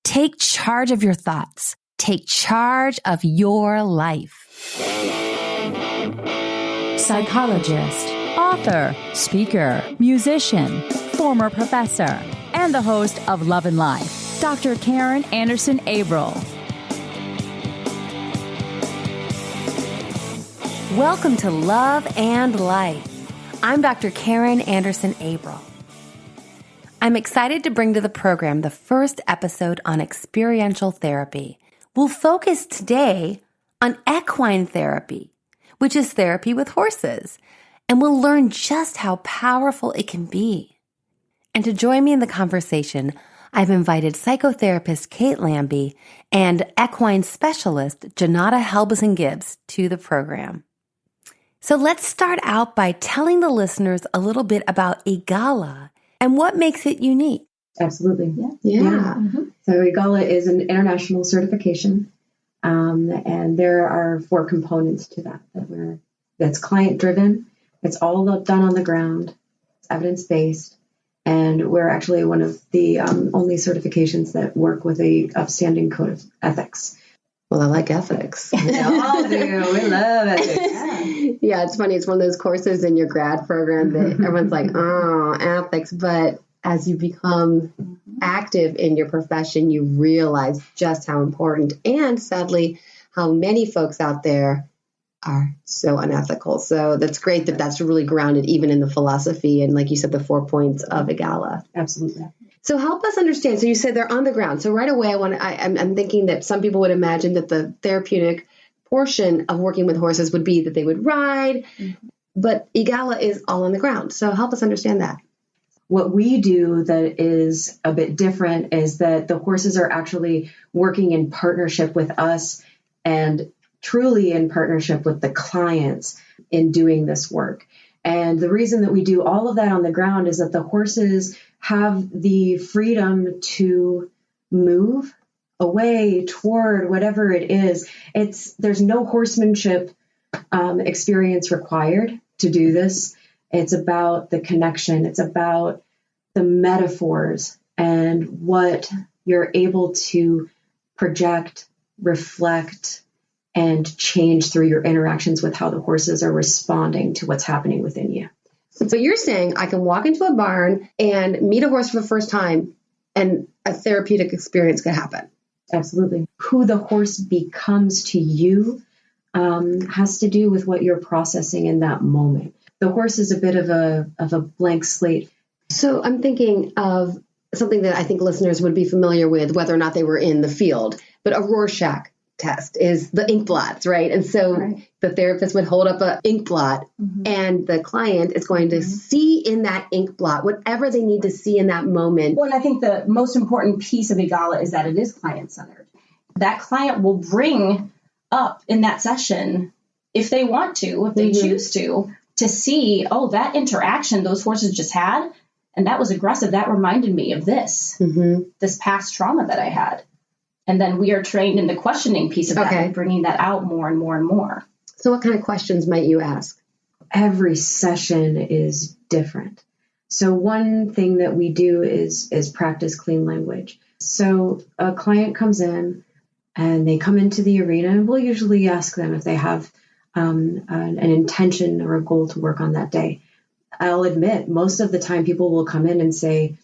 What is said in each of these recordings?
Take charge of your thoughts. Take charge of your life. Psychologist, author, speaker, musician, former professor, and the host of Love and Life, Dr. Karen Anderson-Abril. Welcome to Love and Life. I'm Dr. Karen Anderson-Abril. I'm excited to bring to the program the first episode on experiential therapy. We'll focus today on equine therapy, which is therapy with horses, and we'll learn just how powerful it can be. And to join me in the conversation, I've invited psychotherapist Kate Lambie and equine specialist Janada Halbison-Gibbs to the program. So let's start out by telling the listeners a little bit about EAGALA and what makes it unique. Absolutely. Yeah. Mm-hmm. So EAGALA is an international certification, and there are 4 components to that's client-driven. It's all done on the ground. It's evidence-based, and we're actually one of the only certifications that work with a upstanding code of ethics. Well, I like ethics. We all do. We love ethics. Yeah, it's funny. It's one of those courses in your grad program that everyone's like, oh, ethics. But as you become active in your profession, you realize just how important and sadly, how many folks out there are so unethical. So that's great that that's really grounded even in the philosophy and, like you said, the 4 points of EAGALA. Absolutely. So help us understand. So you said they're on the ground. So right away, I'm thinking that some people would imagine that the therapeutic portion of working with horses would be that they would ride, but EAGALA is all on the ground. So help us understand that. What we do that is a bit different is that the horses are actually working in partnership with us and truly in partnership with the clients in doing this work. And the reason that we do all of that on the ground is that the horses have the freedom to move away toward whatever it is. There's no horsemanship experience required to do this. It's about the connection. It's about the metaphors and what you're able to project, reflect, and change through your interactions with how the horses are responding to what's happening within you. So you're saying I can walk into a barn and meet a horse for the first time and a therapeutic experience could happen. Absolutely. Who the horse becomes to you has to do with what you're processing in that moment. The horse is a bit of a blank slate. So I'm thinking of something that I think listeners would be familiar with, whether or not they were in the field, but a Rorschach test is the ink blots, right? And so the therapist would hold up an ink blot and the client is going to see in that ink blot whatever they need to see in that moment. Well, and I think the most important piece of EAGALA is that it is client-centered. That client will bring up in that session, if they want to, if they choose to see, oh, that interaction those horses just had, and that was aggressive, that reminded me of this past trauma that I had. And then we are trained in the questioning piece of that, and bringing that out more and more and more. So what kind of questions might you ask? Every session is different. So one thing that we do is practice clean language. So a client comes in and they come into the arena, and we'll usually ask them if they have an intention or a goal to work on that day. I'll admit, most of the time people will come in and say,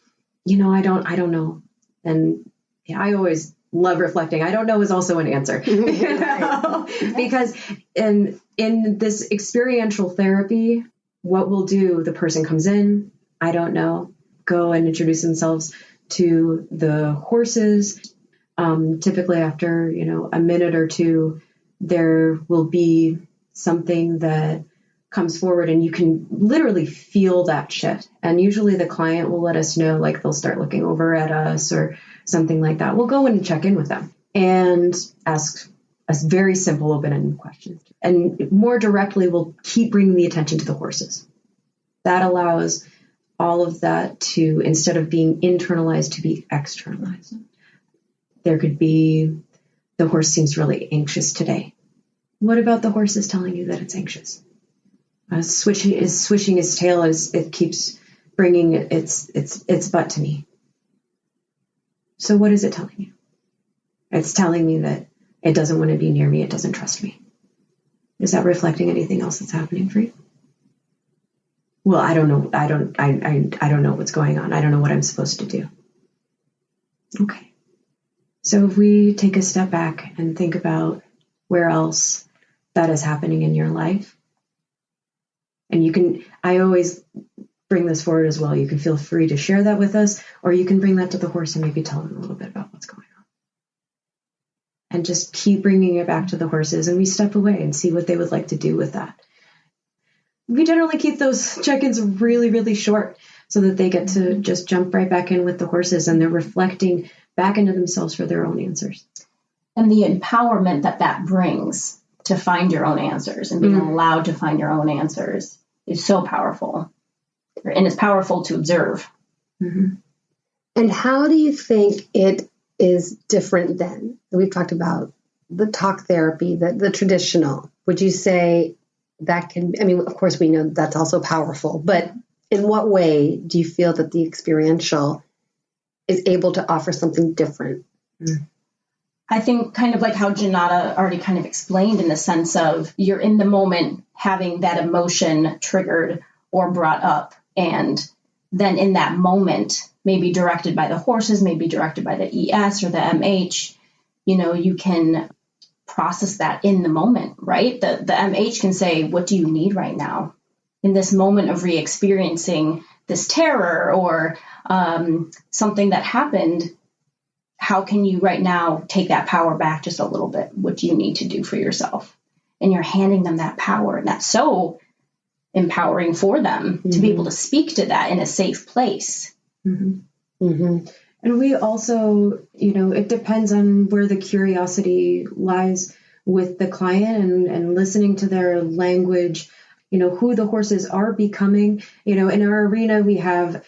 I don't know. And I always love reflecting. I don't know is also an answer. Because in this experiential therapy, what we'll do, the person comes in, I don't know, go and introduce themselves to the horses. Typically after, a minute or two, there will be something that comes forward and you can literally feel that shift. And usually the client will let us know, like they'll start looking over at us or something like that. We'll go in and check in with them and ask us very simple, open-ended questions. And more directly, we'll keep bringing the attention to the horses. That allows all of that to, instead of being internalized, to be externalized. There could be, the horse seems really anxious today. What about the horse is telling you that it's anxious? Swishing its tail as it keeps bringing its butt to me. So what is it telling you? It's telling me that it doesn't want to be near me. It doesn't trust me. Is that reflecting anything else that's happening for you? Well, I don't know. I don't know what's going on. I don't know what I'm supposed to do. Okay. So if we take a step back and think about where else that is happening in your life, and I always bring this forward as well. You can feel free to share that with us, or you can bring that to the horse and maybe tell them a little bit about what's going on. And just keep bringing it back to the horses, and we step away and see what they would like to do with that. We generally keep those check-ins really, really short so that they get to just jump right back in with the horses, and they're reflecting back into themselves for their own answers. And the empowerment that brings to find your own answers and being allowed to find your own answers is so powerful. And it's powerful to observe. Mm-hmm. And how do you think it is different then? We've talked about the talk therapy, the traditional. Would you say that can, I mean, of course we know that's also powerful, but in what way do you feel that the experiential is able to offer something different? I think kind of like how Janada already kind of explained, in the sense of you're in the moment having that emotion triggered or brought up. And then in that moment, maybe directed by the horses, maybe directed by the ES or the MH, you can process that in the moment, right? The MH can say, what do you need right now? In this moment of re-experiencing this terror or something that happened, how can you right now take that power back just a little bit? What do you need to do for yourself? And you're handing them that power. And that's so empowering for them to be able to speak to that in a safe place. Mm-hmm. Mm-hmm. And we also, it depends on where the curiosity lies with the client and listening to their language, who the horses are becoming. In our arena, we have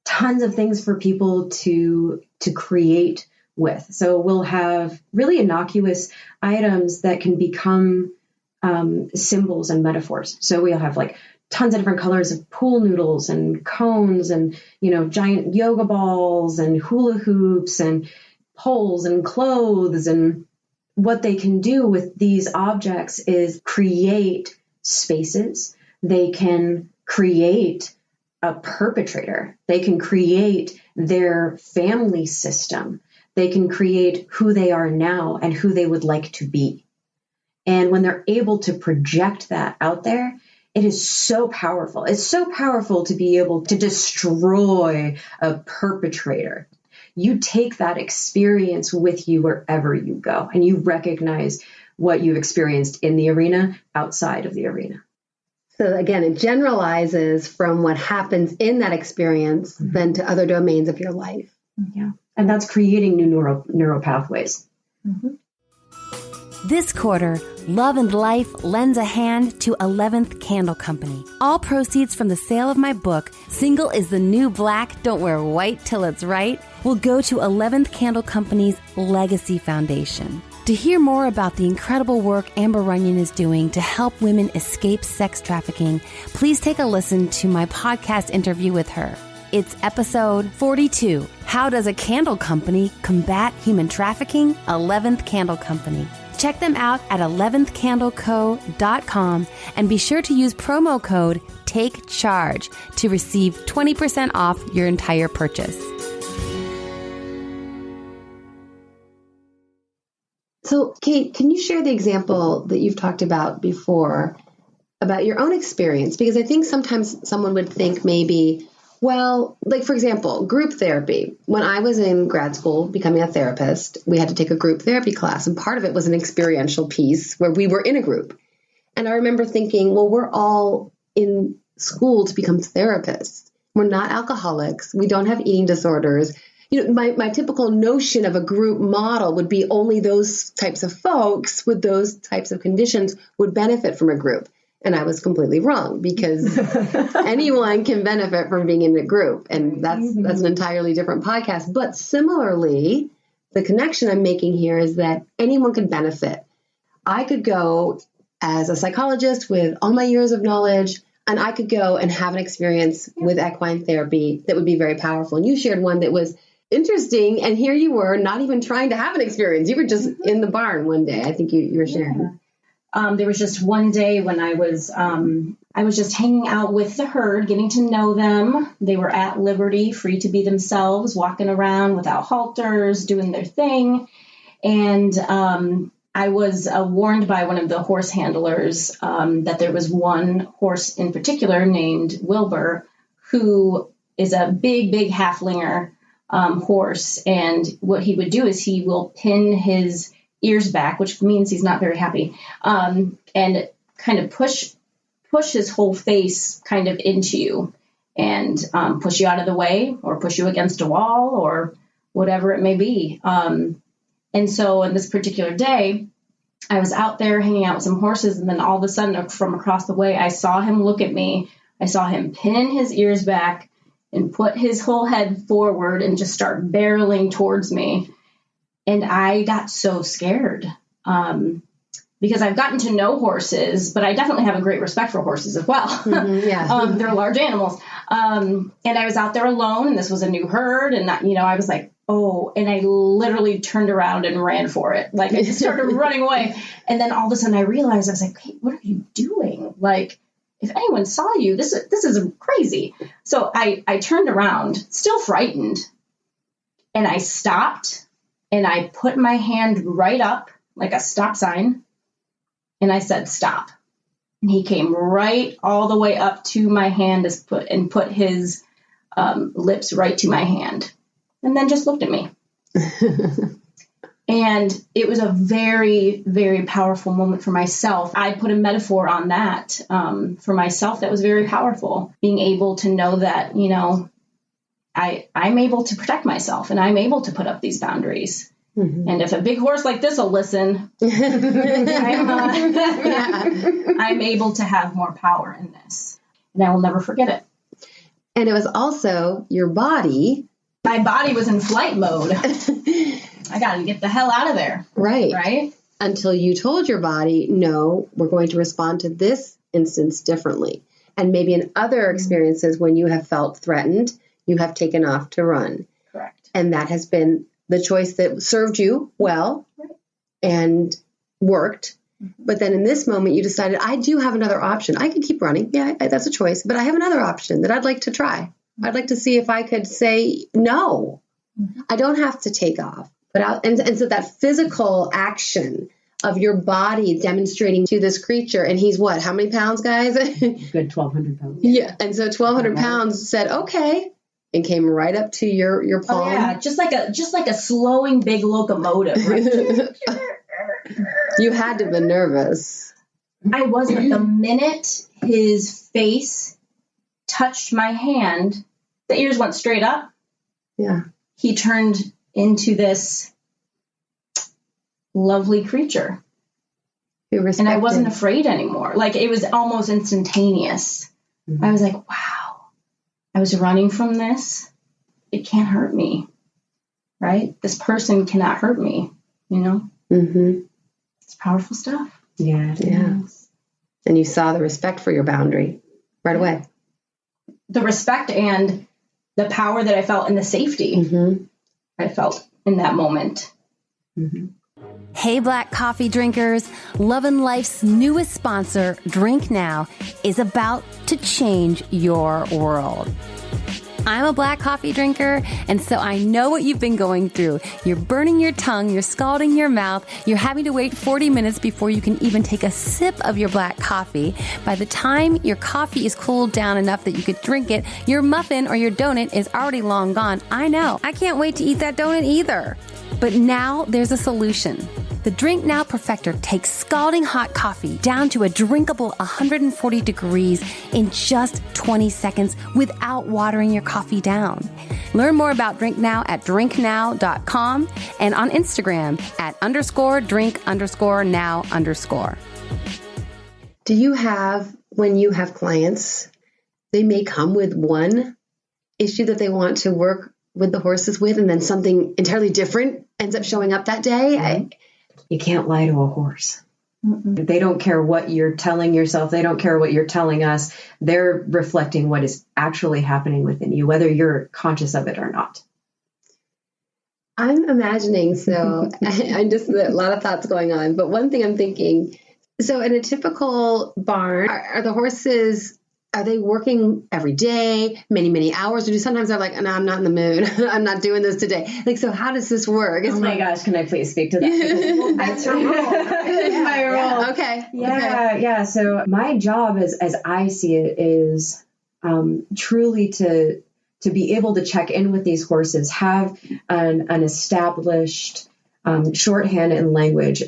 tons of things for people to create with. So we'll have really innocuous items that can become symbols and metaphors. So we'll have like tons of different colors of pool noodles and cones and, giant yoga balls and hula hoops and poles and clothes. And what they can do with these objects is create spaces. They can create a perpetrator. They can create their family system. They can create who they are now and who they would like to be. And when they're able to project that out there, it is so powerful. It's so powerful to be able to destroy a perpetrator. You take that experience with you wherever you go, and you recognize what you've experienced in the arena outside of the arena. So again, it generalizes from what happens in that experience then to other domains of your life. Yeah. And that's creating new neural pathways. Mm-hmm. This quarter, Love and Life lends a hand to 11th Candle Company. All proceeds from the sale of my book, Single is the New Black, Don't Wear White Till It's Right, will go to 11th Candle Company's Legacy Foundation. To hear more about the incredible work Amber Runyon is doing to help women escape sex trafficking, please take a listen to my podcast interview with her. It's episode 42, How Does a Candle Company Combat Human Trafficking? 11th Candle Company. Check them out at 11thcandleco.com and be sure to use promo code TAKECHARGE to receive 20% off your entire purchase. So, Kate, can you share the example that you've talked about before about your own experience? Because I think sometimes someone would think maybe, well, like, for example, group therapy. When I was in grad school becoming a therapist, we had to take a group therapy class, and part of it was an experiential piece where we were in a group. And I remember thinking, well, we're all in school to become therapists. We're not alcoholics. We don't have eating disorders. My typical notion of a group model would be only those types of folks with those types of conditions would benefit from a group. And I was completely wrong, because anyone can benefit from being in a group. And that's an entirely different podcast. But similarly, the connection I'm making here is that anyone could benefit. I could go as a psychologist with all my years of knowledge, and I could go and have an experience with equine therapy that would be very powerful. And you shared one that was interesting. And here you were, not even trying to have an experience. You were just in the barn one day. I think you were sharing. Yeah. There was just one day when I was just hanging out with the herd, getting to know them. They were at liberty, free to be themselves, walking around without halters, doing their thing. And I was warned by one of the horse handlers that there was one horse in particular named Wilbur, who is a big halflinger horse. And what he would do is he will pin his ears back, which means he's not very happy, and kind of push his whole face kind of into you and push you out of the way or push you against a wall or whatever it may be. And so in this particular day, I was out there hanging out with some horses, and then all of a sudden from across the way, I saw him look at me. I saw him pin his ears back and put his whole head forward and just start barreling towards me. And I got so scared because I've gotten to know horses, but I definitely have a great respect for horses as well. Mm-hmm, yeah. They're large animals. And I was out there alone, and this was a new herd. And, I was like, oh, and I literally turned around and ran for it. Like, I just started running away. And then all of a sudden I realized, I was like, hey, what are you doing? Like, if anyone saw you, this is crazy. So I turned around, still frightened, and I stopped, and I put my hand right up like a stop sign, and I said, stop. And he came right all the way up to my hand and put his lips right to my hand, and then just looked at me. And it was a very, very powerful moment for myself. I put a metaphor on that for myself that was very powerful, being able to know that, I'm able to protect myself, and I'm able to put up these boundaries. Mm-hmm. And if a big horse like this will listen, I'm able to have more power in this. And I will never forget it. And it was also your body. My body was in flight mode. I got to get the hell out of there. Right. Until you told your body, no, we're going to respond to this instance differently. And maybe in other experiences when you have felt threatened, you have taken off to run. Correct. And that has been the choice that served you well and worked. But then in this moment, you decided, I do have another option. I can keep running. Yeah, that's a choice. But I have another option that I'd like to try. I'd like to see if I could say no. Mm-hmm. I don't have to take off. And so that physical action of your body demonstrating to this creature, and he's what? How many pounds, guys? Good 1,200 pounds. Yeah. And so 1,200 pounds said, okay, and came right up to your palm. Oh, yeah, just like a slowing big locomotive. Right? You had to have been nervous. I wasn't. The minute his face touched my hand, the ears went straight up. Yeah. He turned into this lovely creature. And I wasn't afraid anymore. Like, it was almost instantaneous. Mm-hmm. I was like, wow, I was running from this. It can't hurt me, right? This person cannot hurt me, Mm-hmm. It's powerful stuff. Yeah. And you saw the respect for your boundary right away. The respect and the power that I felt and the safety I felt in that moment. Mm-hmm. Hey, Black coffee drinkers. Love and Life's newest sponsor, Drink Now, is about to change your world. I'm a black coffee drinker, and so I know what you've been going through. You're burning your tongue, you're scalding your mouth, you're having to wait 40 minutes before you can even take a sip of your black coffee. By the time your coffee is cooled down enough that you could drink it, your muffin or your donut is already long gone. I know. I can't wait to eat that donut either. But now there's a solution. The Drink Now Perfector takes scalding hot coffee down to a drinkable 140 degrees in just 20 seconds without watering your coffee down. Learn more about Drink Now at drinknow.com and on Instagram at _drink_now_. Do you have, when you have clients, they may come with one issue that they want to work with the horses with, and then something entirely different ends up showing up that day? Mm-hmm. You can't lie to a horse. Mm-mm. They don't care what you're telling yourself. They don't care what you're telling us. They're reflecting what is actually happening within you, whether you're conscious of it or not. I'm imagining, so I'm just a lot of thoughts going on. But one thing I'm thinking, so in a typical barn, are the horses, are they working every day, many, many hours? Or do sometimes they're like, no, I'm not in the mood. I'm not doing this today. Like, so how does this work? Oh my gosh, can I please speak to that? That's your role. It's my role. Yeah. Okay. Yeah. So my job, as I see it, is truly to be able to check in with these horses, have an established shorthand and language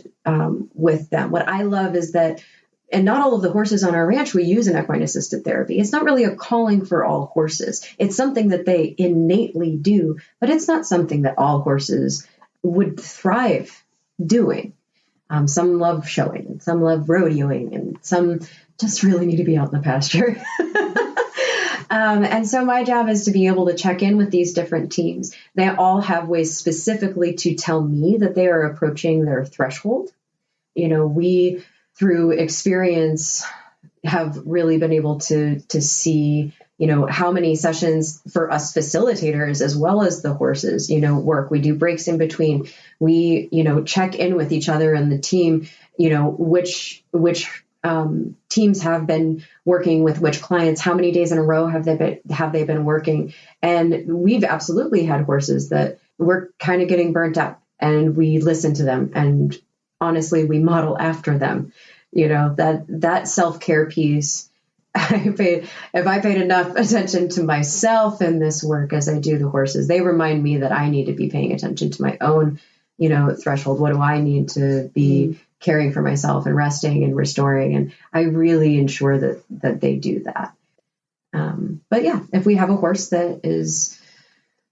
with them. What I love is that, and not all of the horses on our ranch, we use an equine assisted therapy. It's not really a calling for all horses. It's something that they innately do, but it's not something that all horses would thrive doing. Some love showing, and some love rodeoing, and some just really need to be out in the pasture. And so my job is to be able to check in with these different teams. They all have ways specifically to tell me that they are approaching their threshold. We, through experience, have really been able to see, how many sessions for us facilitators, as well as the horses, work. We do breaks in between. We, check in with each other and the team, which teams have been working with which clients, how many days in a row have they been working. And we've absolutely had horses that we're kind of getting burnt out, and we listen to them, and honestly, we model after them. That self-care piece, if I paid enough attention to myself in this work as I do the horses, they remind me that I need to be paying attention to my own, threshold. What do I need to be caring for myself and resting and restoring? And I really ensure that they do that. But yeah, if we have a horse that is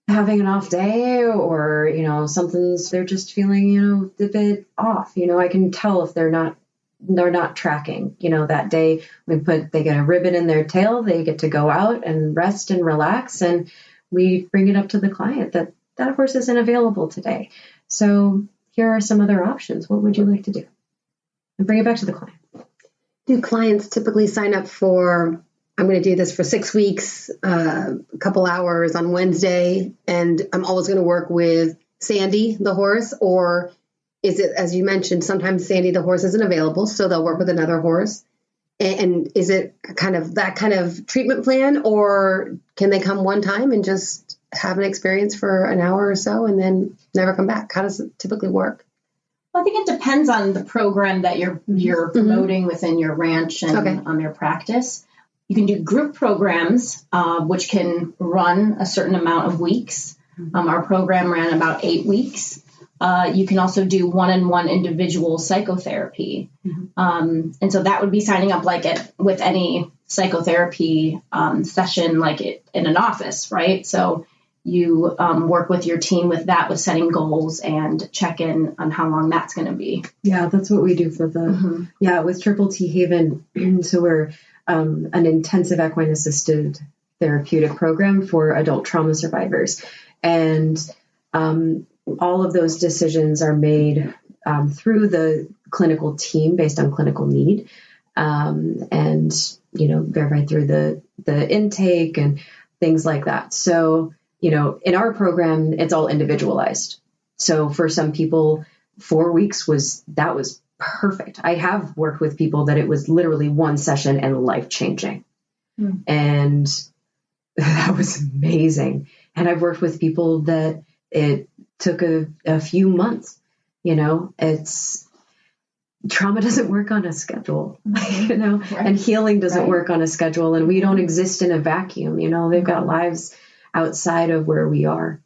having an off day, or, they're just feeling, a bit off, I can tell if they're not tracking, that day. They get a ribbon in their tail, they get to go out and rest and relax, and we bring it up to the client that horse isn't available today. So here are some other options. What would you like to do? And bring it back to the client. Do clients typically sign up for, I'm going to do this for 6 weeks, a couple hours on Wednesday, and I'm always going to work with Sandy, the horse? Or is it, as you mentioned, sometimes Sandy, the horse, isn't available, so they'll work with another horse? And is it kind of that kind of treatment plan, or can they come one time and just have an experience for an hour or so and then never come back? How does it typically work? Well, I think it depends on the program that you're promoting within your ranch and on your practice. You can do group programs, which can run a certain amount of weeks. Our program ran about 8 weeks. You can also do one-on-one individual psychotherapy. And so that would be signing up with any psychotherapy session, like in an office, right? So you work with your team with setting goals and check in on how long that's going to be. Yeah, that's what we do for with Triple T Haven. So we're an intensive equine assisted therapeutic program for adult trauma survivors. And all of those decisions are made through the clinical team based on clinical need, and verified through the intake and things like that. So in our program, it's all individualized. So for some people, 4 weeks was perfect. I have worked with people that it was literally one session and life-changing. And that was amazing. And I've worked with people that it took a few months. Trauma doesn't work on a schedule, right. And healing doesn't work on a schedule, and we don't exist in a vacuum. They've got lives outside of where we are.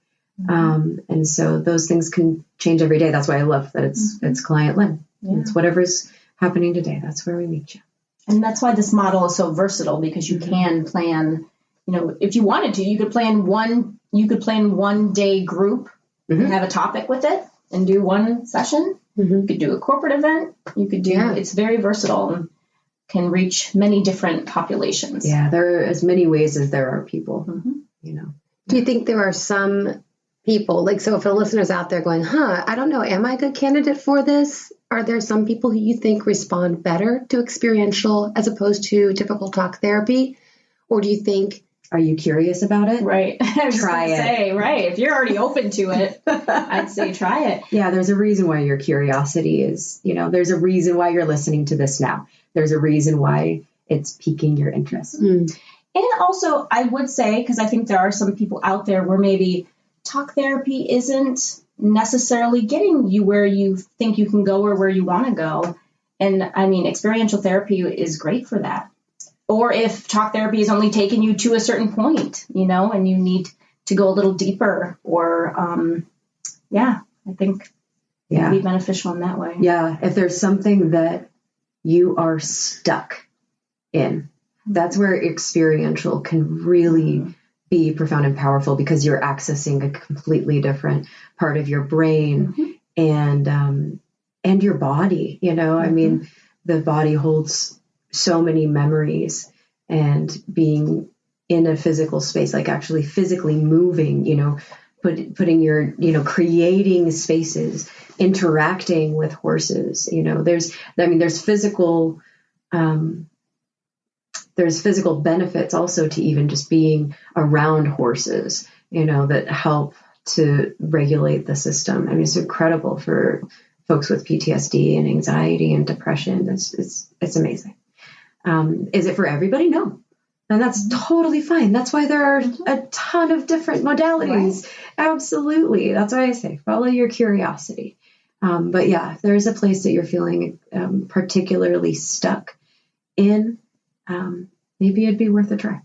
And so those things can change every day. That's why I love that it's client led. Yeah. It's whatever's happening today. That's where we meet you. And that's why this model is so versatile, because you can plan, if you wanted to, you could plan one day group and have a topic with it and do one session. You could do a corporate event. You could do, it's very versatile and can reach many different populations. Yeah, there are as many ways as there are people, Do you think there are some people, so if a listener's out there going, I don't know, am I a good candidate for this? Are there some people who you think respond better to experiential as opposed to typical talk therapy? Or do you think Are you curious about it? Right. Try it. Right. If you're already open to it, I'd say try it. Yeah, there's a reason why your curiosity is, there's a reason why you're listening to this now. There's a reason why it's piquing your interest. Mm. And also, I would say, because I think there are some people out there where maybe talk therapy isn't necessarily getting you where you think you can go or where you want to go. And I mean, experiential therapy is great for that. Or if talk therapy is only taking you to a certain point, and you need to go a little deeper, or, I think it would be beneficial in that way. Yeah. If there's something that you are stuck in, that's where experiential can really be profound and powerful, because you're accessing a completely different part of your brain and your body. I mean, the body holds so many memories, and being in a physical space, like actually physically moving, putting your, creating spaces, interacting with horses, there's physical, there's physical benefits also to even just being around horses, that help to regulate the system. I mean, it's incredible for folks with PTSD and anxiety and depression. It's amazing. Is it for everybody? No. And that's totally fine. That's why there are a ton of different modalities. Right. Absolutely. That's why I say follow your curiosity. But yeah, there's a place that you're feeling particularly stuck in. Maybe it'd be worth a try.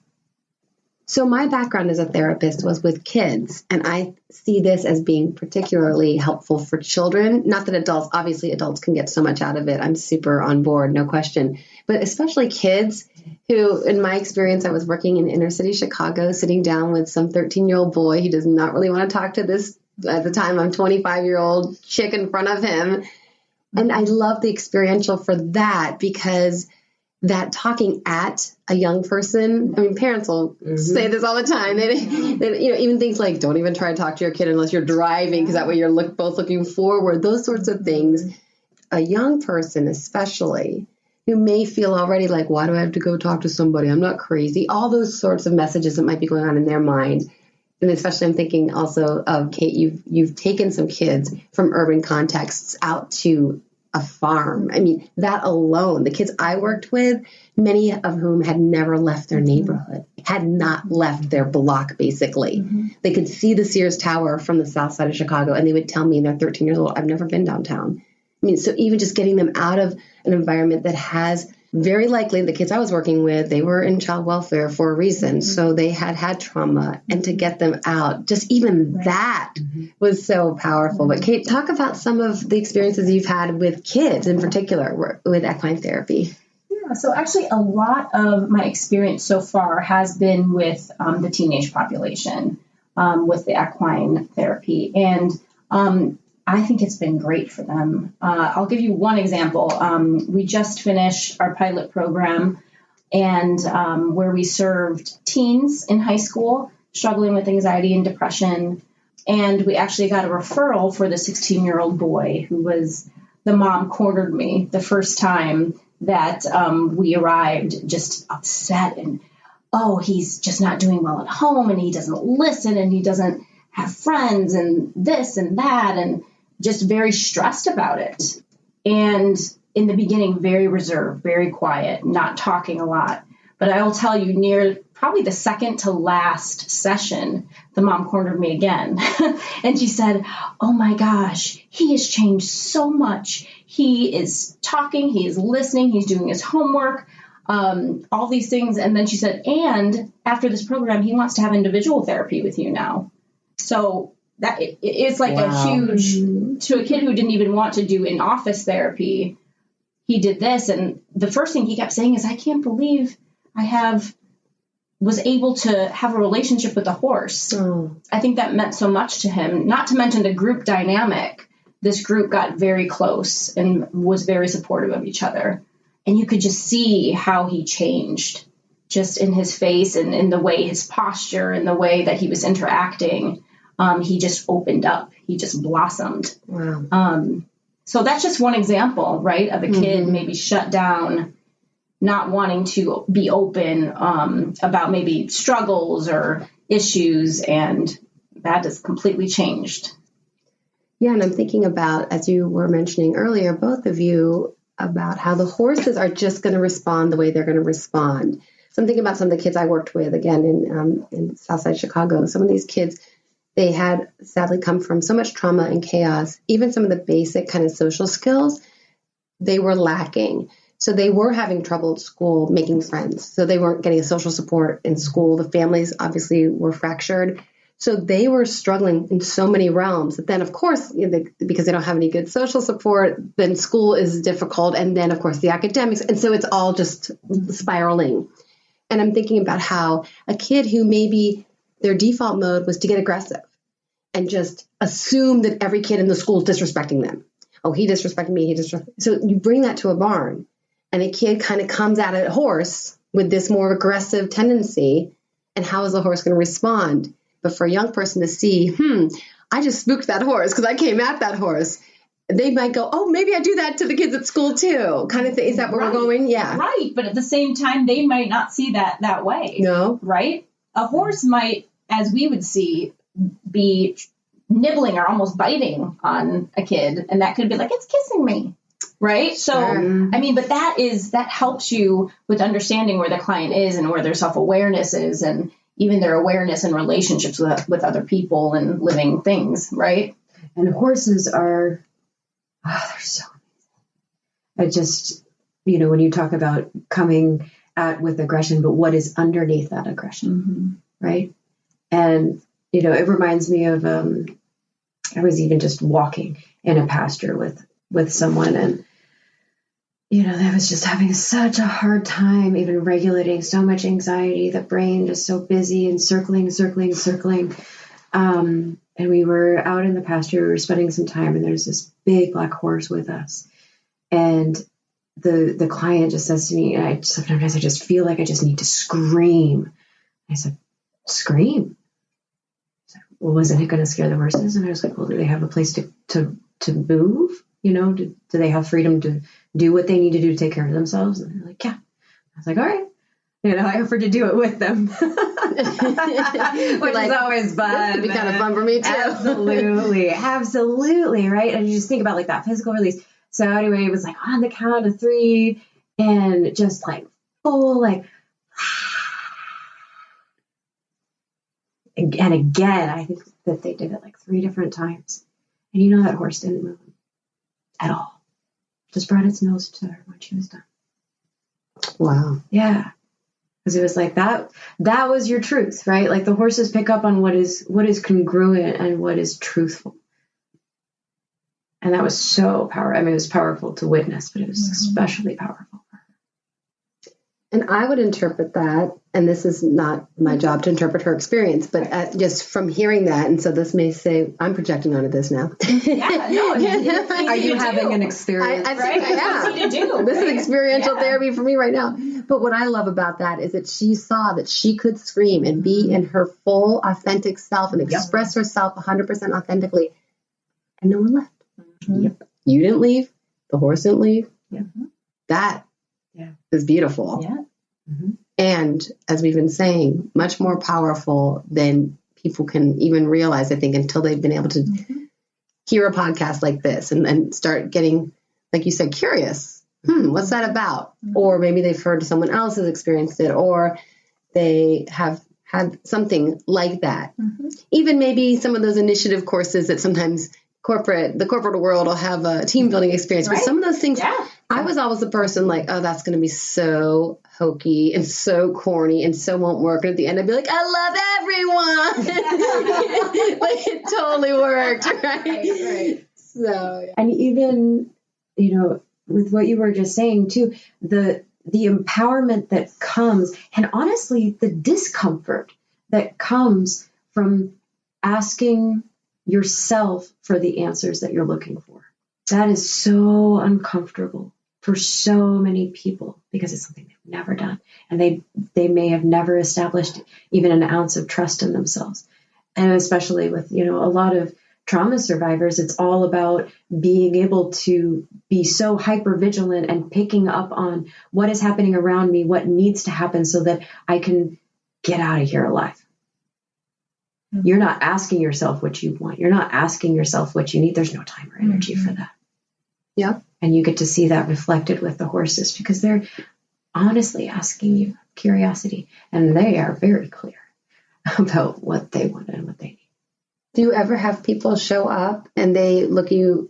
So my background as a therapist was with kids, and I see this as being particularly helpful for children. Not that obviously adults can get so much out of it. I'm super on board, no question. But especially kids who, in my experience, I was working in inner city Chicago, sitting down with some 13-year-old boy. He does not really want to talk to this, at the time, I'm 25-year-old chick in front of him. And I love the experiential for that, because that talking at a young person, I mean, parents will say this all the time. They even things like, don't even try to talk to your kid unless you're driving, because that way you're both looking forward, those sorts of things. A young person, especially, who may feel already like, why do I have to go talk to somebody? I'm not crazy. All those sorts of messages that might be going on in their mind. And especially I'm thinking also of, Kate, you've taken some kids from urban contexts out to a farm. I mean, that alone, the kids I worked with, many of whom had never left their neighborhood, had not left their block, basically. They could see the Sears Tower from the south side of Chicago, and they would tell me, they're 13 years old, I've never been downtown. I mean, so even just getting them out of an environment that has, very likely, the kids I was working with, they were in child welfare for a reason. So they had trauma, and to get them out, just even that was so powerful. But Kate, talk about some of the experiences you've had with kids in particular with equine therapy. Yeah, so actually a lot of my experience so far has been with the teenage population with the equine therapy. And I think it's been great for them. I'll give you one example. We just finished our pilot program, and where we served teens in high school struggling with anxiety and depression. And we actually got a referral for the 16-year-old boy who was, the mom cornered me the first time that we arrived, just upset and, he's just not doing well at home, and he doesn't listen, and he doesn't have friends, and this and that, and just very stressed about it. And in the beginning, very reserved, very quiet, not talking a lot. But I will tell you, near probably the second to last session, the mom cornered me again. And she said, oh my gosh, he has changed so much. He is talking, he is listening, he's doing his homework, all these things. And then she said, and after this program, he wants to have individual therapy with you now. So that it's like a huge, to a kid who didn't even want to do in-office therapy, he did this. And the first thing he kept saying is, I can't believe I was able to have a relationship with a horse. I think that meant so much to him, not to mention the group dynamic. This group got very close and was very supportive of each other. And you could just see how he changed just in his face and in the way his posture and the way that he was interacting. He just opened up. He just blossomed. Wow. So that's just one example, right, of a kid maybe shut down, not wanting to be open about maybe struggles or issues, and that has completely changed. Yeah, and I'm thinking about, as you were mentioning earlier, both of you, about how the horses are just going to respond the way they're going to respond. So I'm thinking about some of the kids I worked with, again, in Southside Chicago. Some of these kids, they had sadly come from so much trauma and chaos. Even some of the basic kind of social skills, they were lacking. So they were having trouble at school making friends. So they weren't getting social support in school. The families obviously were fractured. So they were struggling in so many realms. But then, of course, because they don't have any good social support, then school is difficult. And then, of course, the academics. And so it's all just spiraling. And I'm thinking about how a kid who maybe their default mode was to get aggressive and just assume that every kid in the school is disrespecting them. Oh, he disrespected me. So you bring that to a barn, and a kid kind of comes at a horse with this more aggressive tendency. And how is the horse going to respond? But for a young person to see, I just spooked that horse because I came at that horse. They might go, oh, maybe I do that to the kids at school too, kind of thing. Is that where we're going? Yeah. Right. But at the same time, they might not see that way. No. Right? A horse might, as we would see, be nibbling or almost biting on a kid. And that could be like, it's kissing me. Right. So, I mean, but that helps you with understanding where the client is and where their self-awareness is, and even their awareness and relationships with other people and living things. Right. And horses are, they're so amazing. It just, when you talk about coming at with aggression, but what is underneath that aggression, right? And, it reminds me of, I was even just walking in a pasture with someone, and, I was just having such a hard time even regulating, so much anxiety, the brain just so busy and circling. And we were out in the pasture, we were spending some time, and there's this big black horse with us. And the client just says to me, sometimes I just feel like I just need to scream. I said, scream? Well, wasn't it going to scare the horses? And I was like, well, do they have a place to move? Do they have freedom to do what they need to do to take care of themselves? And they're like, yeah. I was like, all right. I offered to do it with them, which is always fun. This could be kind of fun for me too. Absolutely, right? And you just think about like that physical release. So anyway, it was like on the count of 3, and just like full, like, and again, I think that they did it like 3 different times, and that horse didn't move at all. Just brought its nose to her when she was done. Wow. Yeah. Because it was like that was your truth, right? Like the horses pick up on what is congruent and what is truthful. And that was so powerful. I mean, it was powerful to witness, but it was especially powerful for her. And I would interpret that, and this is not my job to interpret her experience, but just from hearing that, and so this may say, I'm projecting onto this now. Yeah, no. Are you having an experience? I think I am. This is experiential therapy for me right now. But what I love about that is that she saw that she could scream and be in her full, authentic self and express herself 100% authentically, and no one left. Yep. You didn't leave. The horse didn't leave. Yep. That is beautiful. Yeah. And as we've been saying, much more powerful than people can even realize, I think, until they've been able to hear a podcast like this and start getting, like you said, curious. What's that about? Or maybe they've heard someone else has experienced it, or they have had something like that. Even maybe some of those initiative courses that sometimes the corporate world will have a team building experience. Right. But some of those things, I was always the person like, oh, that's going to be so hokey and so corny and so won't work. And at the end, I'd be like, I love everyone. Like it totally worked. Right. So, and even, with what you were just saying too, the empowerment that comes, and honestly, the discomfort that comes from asking yourself for the answers that you're looking for. That is so uncomfortable for so many people because it's something they've never done. And they may have never established even an ounce of trust in themselves. And especially with, a lot of trauma survivors, it's all about being able to be so hyper vigilant and picking up on what is happening around me, what needs to happen so that I can get out of here alive. Mm-hmm. You're not asking yourself what you want. You're not asking yourself what you need. There's no time or energy for that. Yeah. And you get to see that reflected with the horses because they're honestly asking you curiosity, and they are very clear about what they want and what they need. Do you ever have people show up and they look you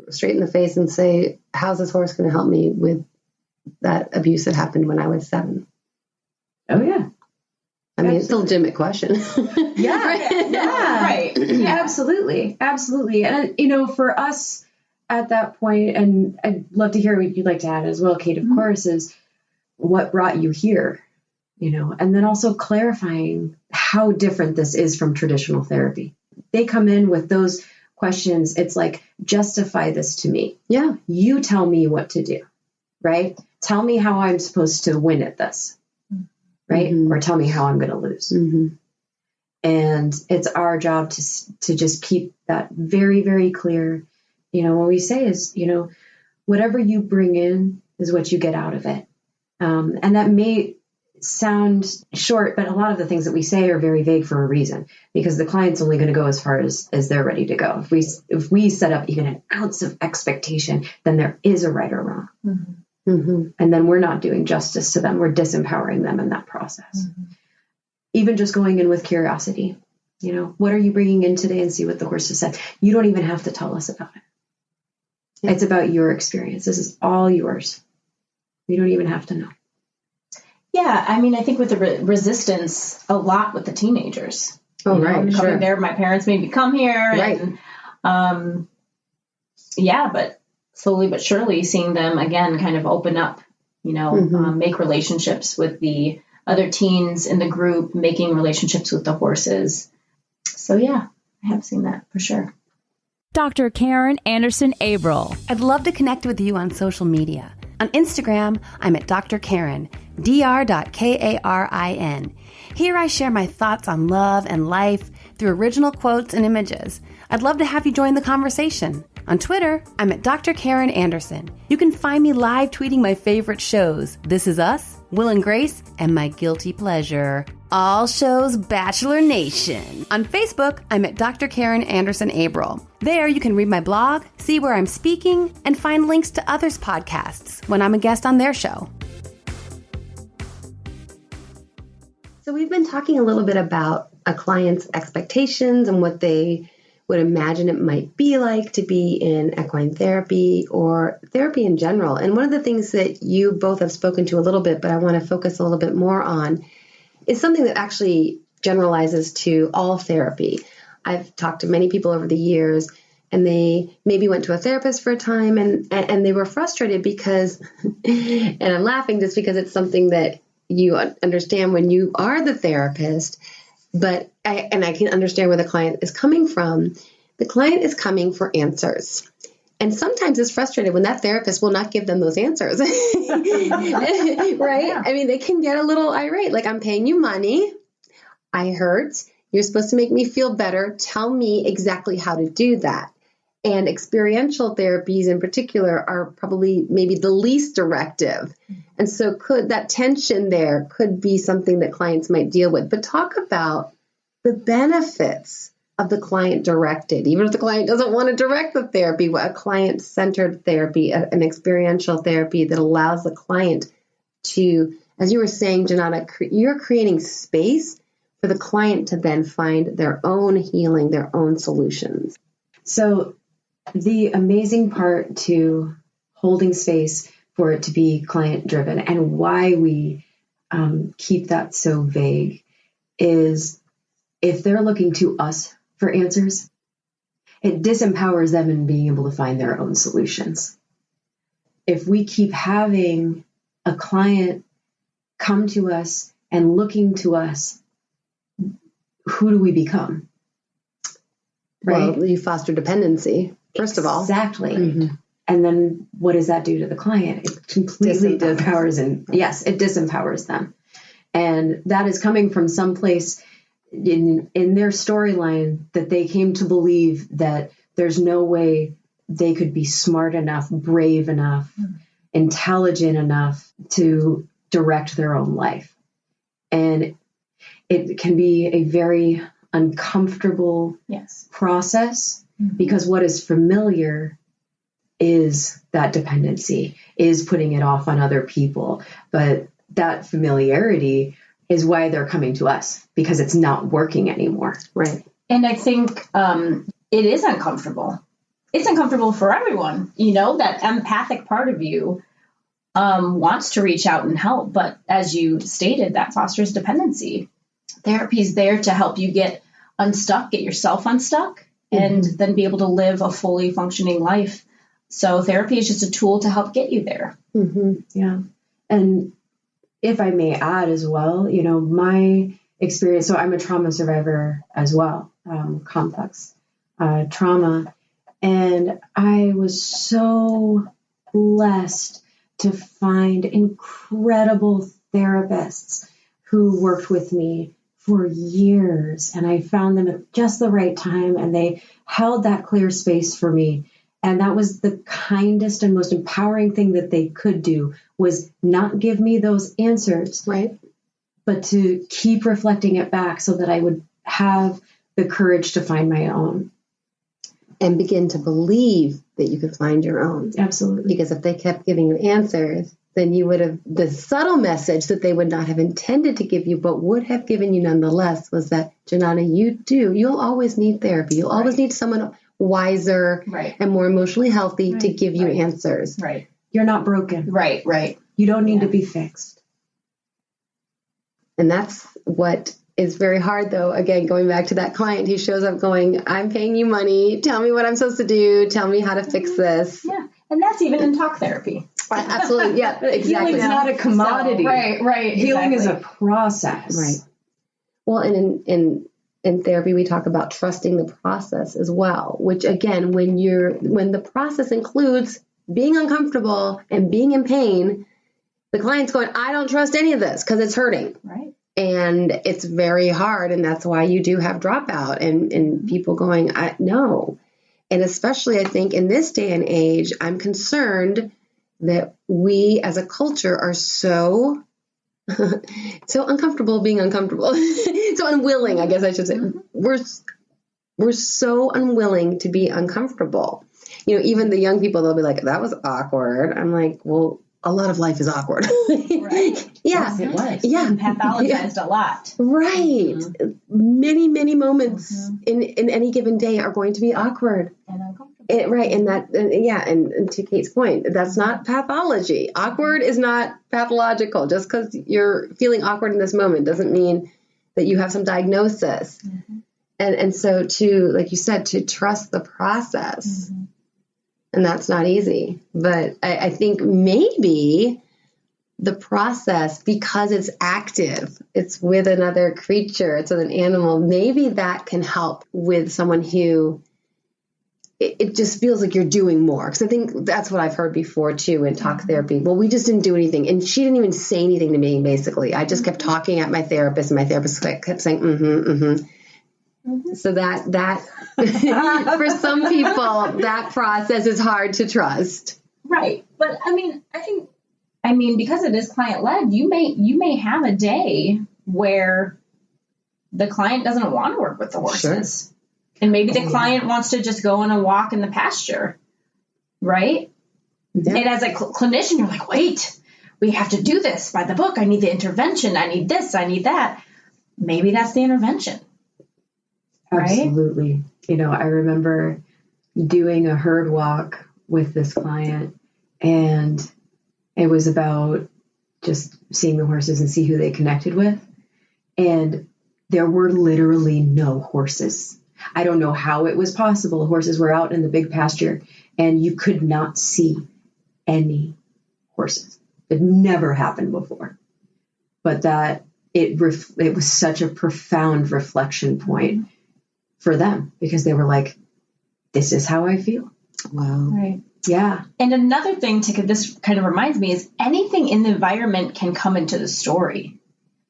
straight in the face and say, how's this horse going to help me with that abuse that happened when I was 7? Oh, yeah. I mean, it's a legitimate question. Yeah. Right. Yeah, absolutely. Absolutely. And, for us at that point, and I'd love to hear what you'd like to add as well, Kate, of course, is what brought you here, and then also clarifying how different this is from traditional therapy. They come in with those questions. It's like, justify this to me. Yeah. You tell me what to do, right? Tell me how I'm supposed to win at this, right? Mm-hmm. Or tell me how I'm going to lose. Mm-hmm. And it's our job to just keep that very, very clear. What we say is, whatever you bring in is what you get out of it. And that may sound short, but a lot of the things that we say are very vague for a reason, because the client's only going to go as far as they're ready to go. If we set up even an ounce of expectation, then there is a right or wrong. Mm-hmm. Mm-hmm. And then we're not doing justice to them. We're disempowering them in that process. Mm-hmm. Even just going in with curiosity, what are you bringing in today, and see what the horse has said. You don't even have to tell us about it. Yeah. It's about your experience. This is all yours. You don't even have to know. Yeah, I mean, I think with the resistance, a lot with the teenagers. Oh, right, coming there, my parents made me come here, and right. But slowly but surely, seeing them again, kind of open up, make relationships with the other teens in the group, making relationships with the horses. So yeah, I have seen that for sure. Dr. Karen Anderson-Abril. I'd love to connect with you on social media. On Instagram, I'm at Dr. Karen, dr.karin. Here I share my thoughts on love and life through original quotes and images. I'd love to have you join the conversation. On Twitter, I'm at Dr. Karen Anderson. You can find me live tweeting my favorite shows, This Is Us, Will and Grace, and my guilty pleasure, All Shows Bachelor Nation. On Facebook, I'm at Dr. Karen Anderson-Abril. There you can read my blog, see where I'm speaking, and find links to others' podcasts when I'm a guest on their show. So we've been talking a little bit about a client's expectations and what they would imagine it might be like to be in equine therapy or therapy in general. And one of the things that you both have spoken to a little bit, but I want to focus a little bit more on, is something that actually generalizes to all therapy. I've talked to many people over the years, and they maybe went to a therapist for a time and they were frustrated because, and I'm laughing just because it's something that you understand when you are the therapist, but I can understand where the client is coming from. The client is coming for answers. And sometimes it's frustrated when that therapist will not give them those answers. Right? Yeah. I mean, they can get a little irate. Like, I'm paying you money. I hurt. You're supposed to make me feel better. Tell me exactly how to do that. And experiential therapies in particular are probably maybe the least directive. And so that tension there could be something that clients might deal with. But talk about the benefits of the client directed, even if the client doesn't want to direct the therapy, a client-centered therapy, an experiential therapy that allows the client to, as you were saying, Janada, you're creating space for the client to then find their own healing, their own solutions. So the amazing part to holding space for it to be client-driven, and why we keep that so vague, is if they're looking to us for answers, it disempowers them in being able to find their own solutions. If we keep having a client come to us and looking to us, who do we become? Right? Well, you foster dependency, first of all. Exactly. Mm-hmm. And then what does that do to the client? It completely disempowers, and yes, it disempowers them. And that is coming from some place in their storyline that they came to believe that there's no way they could be smart enough, brave enough, intelligent enough to direct their own life. And it can be a very uncomfortable process because what is familiar is that dependency, is putting it off on other people. But that familiarity is why they're coming to us, because it's not working anymore. Right. And I think it is uncomfortable. It's uncomfortable for everyone. You know, that empathic part of you wants to reach out and help. But as you stated, that fosters dependency. Therapy is there to help you get unstuck, get yourself unstuck, and then be able to live a fully functioning life. So therapy is just a tool to help get you there. Yeah. And if I may add as well, you know, my experience, so I'm a trauma survivor as well, complex trauma. And I was so blessed to find incredible therapists who worked with me for years. And I found them at just the right time, and they held that clear space for me. And that was the kindest and most empowering thing that they could do, was not give me those answers, right? But to keep reflecting it back so that I would have the courage to find my own. And begin to believe that you could find your own. Absolutely. Because if they kept giving you answers, then you would have, the subtle message that they would not have intended to give you, but would have given you nonetheless, was that, Janada, you'll always need therapy. You'll always need someone wiser and more emotionally healthy to give you answers. Right. You're not broken. Right. You don't need to be fixed. And that's what is very hard, though. Again, going back to that client who shows up going, I'm paying you money. Tell me what I'm supposed to do. Tell me how to fix this. Yeah. And that's even in talk therapy. Absolutely. Yeah, exactly. Healing is not a commodity. So, right. Healing is a process. Right. Well, and in therapy, we talk about trusting the process as well, which again, when the process includes being uncomfortable and being in pain, the client's going, I don't trust any of this because it's hurting. Right. And it's very hard. And that's why you do have dropout and people going, no. And especially, I think in this day and age, I'm concerned that we as a culture are so uncomfortable being uncomfortable. So unwilling, I guess I should say. We're so unwilling to be uncomfortable. You know, even the young people, they'll be like, that was awkward. I'm like, well, a lot of life is awkward. Right. Yeah. Yes, it was. Yeah. And pathologized a lot. Right. Many, many moments in any given day are going to be awkward. And uncomfortable. Right. And to Kate's point, that's not pathology. Awkward is not pathological. Just because you're feeling awkward in this moment doesn't mean that you have some diagnosis. And so like you said, to trust the process. And that's not easy. But I think maybe the process, because it's active, it's with another creature, it's with an animal, maybe that can help with someone who it just feels like you're doing more. Because I think that's what I've heard before, too, in talk therapy. Well, we just didn't do anything. And she didn't even say anything to me, basically. I just kept talking at my therapist, and my therapist kept saying, So that for some people, that process is hard to trust. Right. But I mean, because it is client led, you may have a day where the client doesn't want to work with the horses. Sure. And maybe the client wants to just go on a walk in the pasture. Right. Yeah. And as a clinician, you're like, wait, we have to do this by the book. I need the intervention. I need this. I need that. Maybe that's the intervention. Right? Absolutely. You know, I remember doing a herd walk with this client, and it was about just seeing the horses and see who they connected with. And there were literally no horses. I don't know how it was possible. Horses were out in the big pasture, and you could not see any horses. It never happened before. But that it was such a profound reflection point for them, because they were like, this is how I feel. Wow. Right. Yeah. And another thing this kind of reminds me is anything in the environment can come into the story.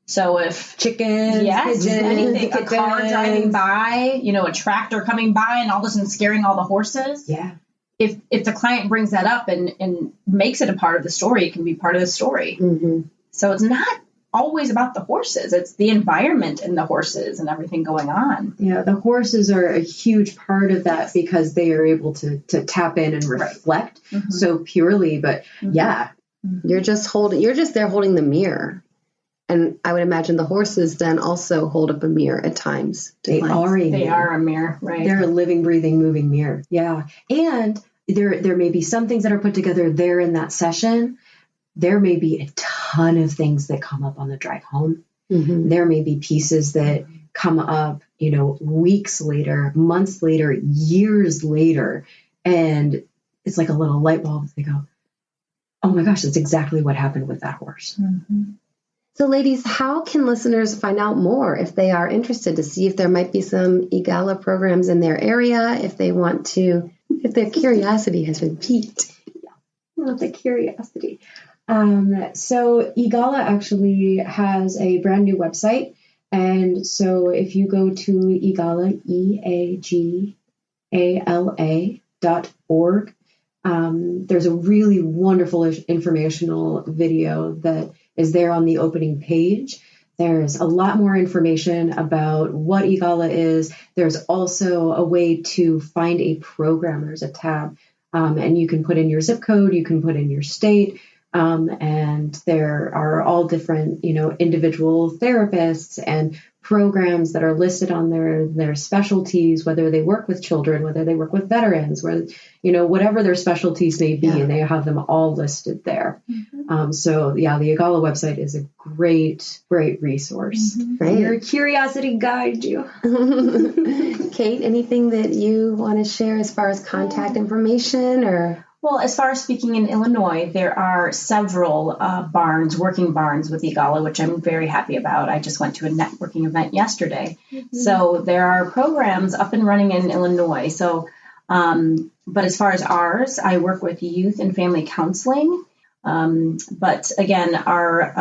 So if chickens, pigeons, anything, a car driving by, a tractor coming by and all of a sudden scaring all the horses. Yeah. if the client brings that up and makes it a part of the story, it can be part of the story. Mm-hmm. So it's not always about the horses. It's the environment and the horses and everything going on. Yeah, the horses are a huge part of that because they are able to tap in and reflect so purely. But yeah. You're just there holding the mirror. And I would imagine the horses then also hold up a mirror at times. They are a mirror, right? They're a living, breathing, moving mirror. Yeah. And there may be some things that are put together there in that session. There may be a ton of things that come up on the drive home. Mm-hmm. There may be pieces that come up, weeks later, months later, years later. And it's like a little light bulb. They go, oh my gosh, that's exactly what happened with that horse. Mm-hmm. So ladies, how can listeners find out more if they are interested to see if there might be some EAGALA programs in their area, if their curiosity has been piqued? Not the curiosity. So EAGALA actually has a brand new website. And so if you go to EAGALA, EAGALA.org, there's a really wonderful informational video that is there on the opening page. There's a lot more information about what EAGALA is. There's also a way to find a program. There's a tab, and you can put in your zip code, you can put in your state, and there are all different, individual therapists and programs that are listed on their specialties, whether they work with children, whether they work with veterans, whatever their specialties may be, and they have them all listed there. Mm-hmm. So the EAGALA website is a great resource. Mm-hmm. Right. Your curiosity guides you. Kate, anything that you want to share as far as contact information or? Well, as far as speaking in Illinois, there are several working barns with EAGALA, which I'm very happy about. I just went to a networking event yesterday. Mm-hmm. So there are programs up and running in Illinois. So, but as far as ours, I work with youth and family counseling. But again, our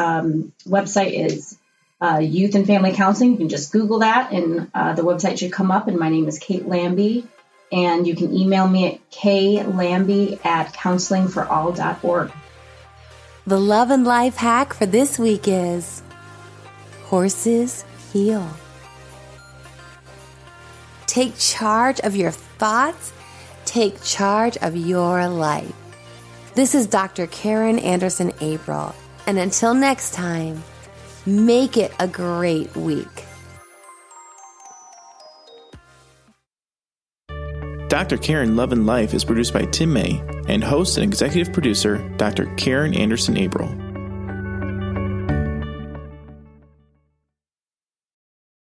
website is youth and family counseling. You can just Google that and the website should come up. And my name is Kate Lambie. And you can email me at klambie@counselingforall.org. The Love and Life hack for this week is horses heal. Take charge of your thoughts. Take charge of your life. This is Dr. Karen Anderson-April. And until next time, make it a great week. Dr. Karen Love and Life is produced by Tim May and host and executive producer Dr. Karen Anderson-April.